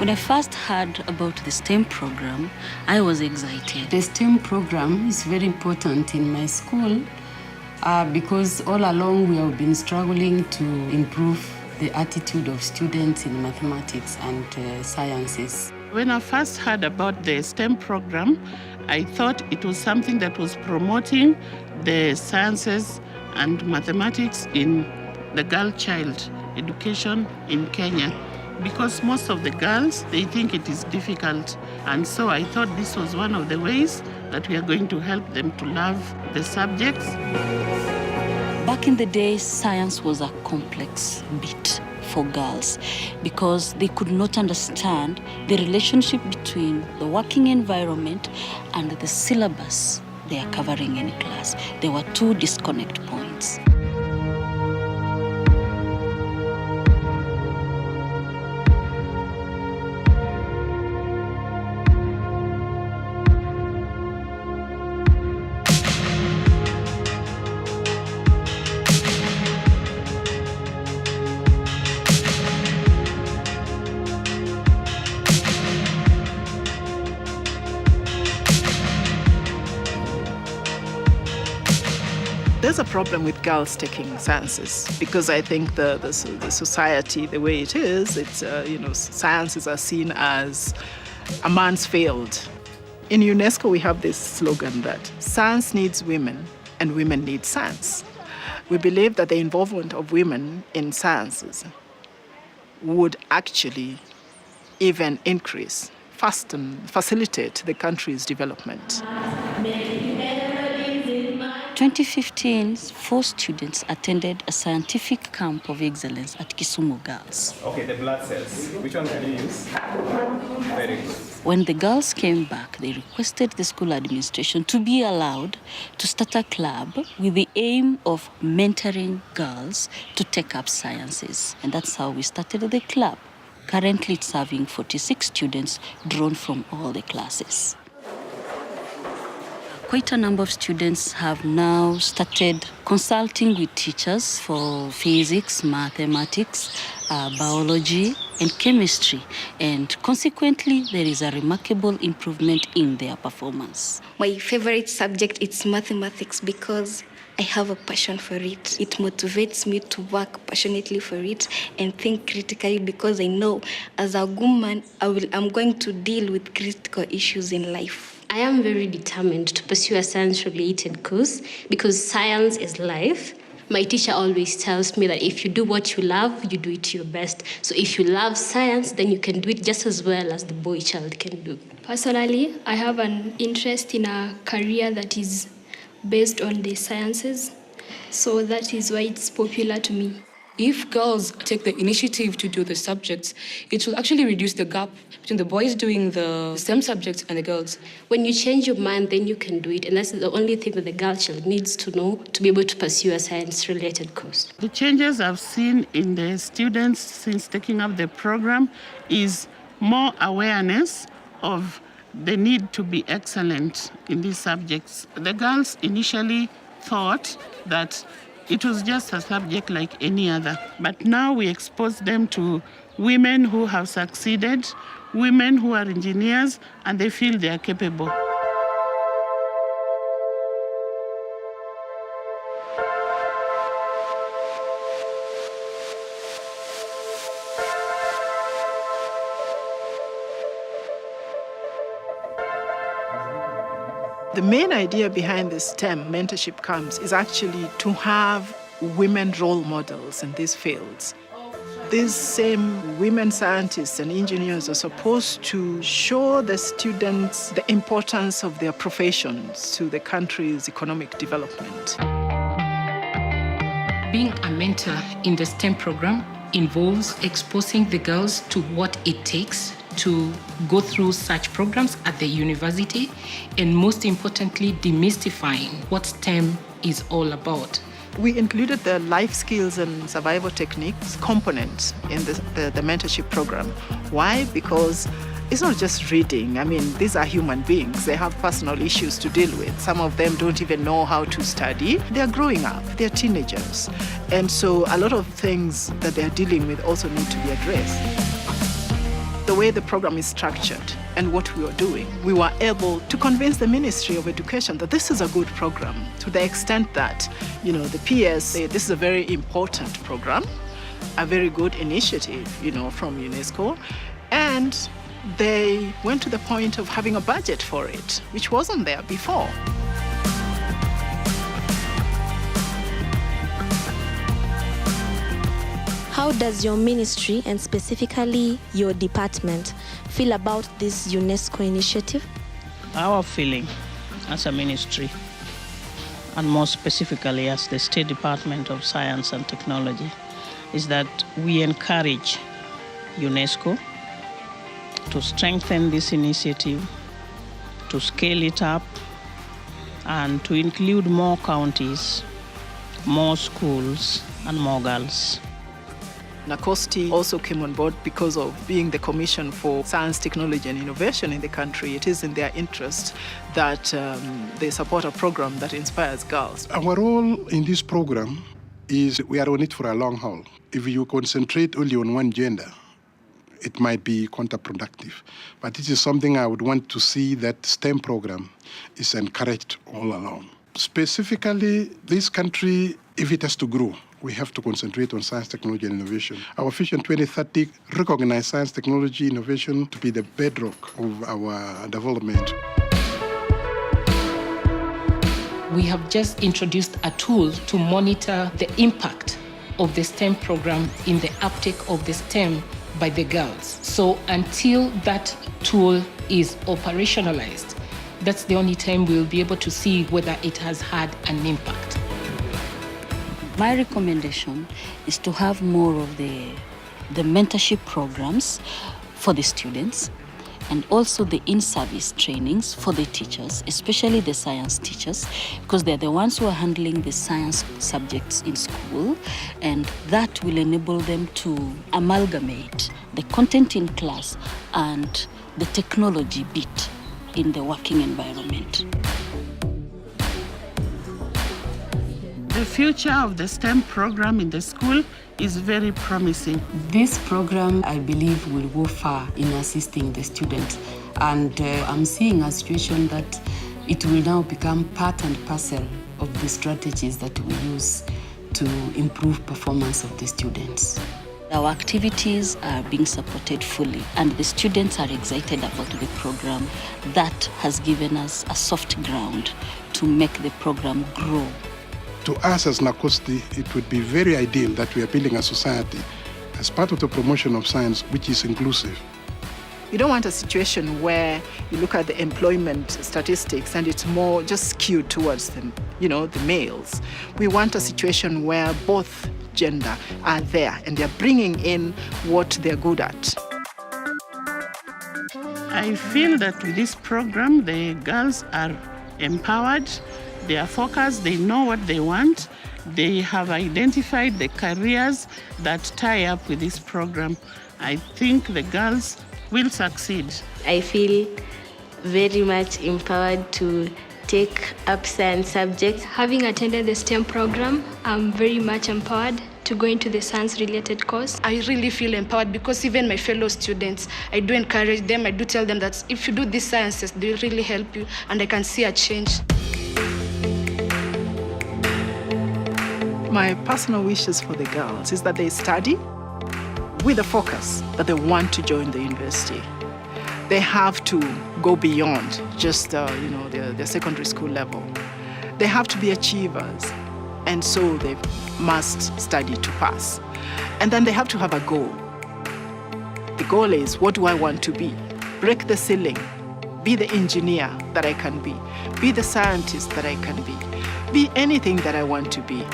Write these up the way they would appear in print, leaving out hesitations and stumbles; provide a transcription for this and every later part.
When I first heard about the STEM program, I was excited. The STEM program is very important in my school because all along we have been struggling to improve the attitude of students in mathematics and sciences. When I first heard about the STEM program, I thought it was something that was promoting the sciences and mathematics in the girl child education in Kenya. Because most of the girls, they think it is difficult. And so I thought this was one of the ways that we are going to help them to love the subjects. Back in the day, science was a complex bit for girls because they could not understand the relationship between the working environment and the syllabus they are covering in class. There were two disconnect points. There's a problem with girls taking sciences because I think the society, the way it is, it's sciences are seen as a man's field. In UNESCO, we have this slogan that science needs women and women need science. We believe that the involvement of women in sciences would actually even increase, facilitate the country's development. 2015, 4 students attended a scientific camp of excellence at Kisumu Girls. Okay, the blood cells. Which one can you use? Very good. When the girls came back, they requested the school administration to be allowed to start a club with the aim of mentoring girls to take up sciences. And that's how we started the club. Currently, it's serving 46 students drawn from all the classes. Quite a number of students have now started consulting with teachers for physics, mathematics, biology, and chemistry. And consequently, there is a remarkable improvement in their performance. My favorite subject is mathematics because I have a passion for it. It motivates me to work passionately for it and think critically because I know as a woman, I'm going to deal with critical issues in life. I am very determined to pursue a science-related course because science is life. My teacher always tells me that if you do what you love, you do it to your best. So if you love science, then you can do it just as well as the boy child can do. Personally, I have an interest in a career that is based on the sciences. So that is why it's popular to me. If girls take the initiative to do the subjects, it will actually reduce the gap between the boys doing the STEM subjects and the girls. When you change your mind, then you can do it. And that's the only thing that the girl child needs to know to be able to pursue a science-related course. The changes I've seen in the students since taking up the program is more awareness of the need to be excellent in these subjects. The girls initially thought that it was just a subject like any other. But now we expose them to women who have succeeded, women who are engineers, and they feel they are capable. The main idea behind the STEM mentorship camps is actually to have women role models in these fields. These same women scientists and engineers are supposed to show the students the importance of their professions to the country's economic development. Being a mentor in the STEM program involves exposing the girls to what it takes to go through such programs at the university, and most importantly, demystifying what STEM is all about. We included the life skills and survival techniques components in the mentorship program. Why? Because it's not just reading. I mean, these are human beings. They have personal issues to deal with. Some of them don't even know how to study. They're growing up. They're teenagers. And so a lot of things that they're dealing with also need to be addressed. the way the program is structured and what we were doing, we were able to convince the Ministry of Education that this is a good program, to the extent that, the PS say this is a very important program, a very good initiative, from UNESCO, and they went to the point of having a budget for it, which wasn't there before. How does your ministry, and specifically your department, feel about this UNESCO initiative? Our feeling as a ministry, and more specifically as the State Department of Science and Technology, is that we encourage UNESCO to strengthen this initiative, to scale it up, and to include more counties, more schools, and more girls. NACOSTI also came on board because of being the Commission for Science, Technology and Innovation in the country. It is in their interest that they support a program that inspires girls. Our role in this program is we are on it for a long haul. If you concentrate only on one gender, it might be counterproductive. But this is something I would want to see that STEM program is encouraged all along. Specifically, this country, if it has to grow, we have to concentrate on science, technology, and innovation. Our Vision 2030 recognizes science, technology, innovation to be the bedrock of our development. We have just introduced a tool to monitor the impact of the STEM program in the uptake of the STEM by the girls. So until that tool is operationalized, that's the only time we'll be able to see whether it has had an impact. My recommendation is to have more of the mentorship programs for the students, and also the in-service trainings for the teachers, especially the science teachers, because they're the ones who are handling the science subjects in school, and that will enable them to amalgamate the content in class and the technology bit in the working environment. The future of the STEM program in the school is very promising. This program, I believe, will go far in assisting the students. And I'm seeing a situation that it will now become part and parcel of the strategies that we use to improve performance of the students. Our activities are being supported fully, and the students are excited about the program. That has given us a soft ground to make the program grow. To us as NACOSTI, it would be very ideal that we are building a society as part of the promotion of science which is inclusive. You don't want a situation where you look at the employment statistics and it's more just skewed towards the males. We want a situation where both gender are there and they're bringing in what they're good at. I feel that with this program, the girls are empowered, they are focused, they know what they want, they have identified the careers that tie up with this program. I think the girls will succeed. I feel very much empowered to take up science subjects. Having attended the STEM program, I'm very much empowered to go into the science-related course. I really feel empowered because even my fellow students, I do encourage them, I do tell them that if you do these sciences, they will really help you, and I can see a change. My personal wishes for the girls is that they study with a focus that they want to join the university. They have to go beyond just their secondary school level. They have to be achievers, and so they must study to pass. And then they have to have a goal. The goal is, what do I want to be? Break the ceiling, be the engineer that I can be the scientist that I can be anything that I want to be.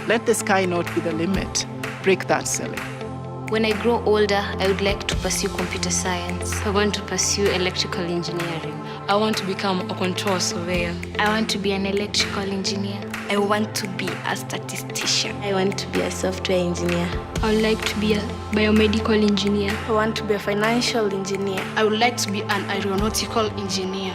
Let the sky not be the limit. Break that ceiling. When I grow older, I would like to pursue computer science. I want to pursue electrical engineering. I want to become a control surveyor. I want to be an electrical engineer. I want to be a statistician. I want to be a software engineer. I would like to be a biomedical engineer. I want to be a financial engineer. I would like to be an aeronautical engineer.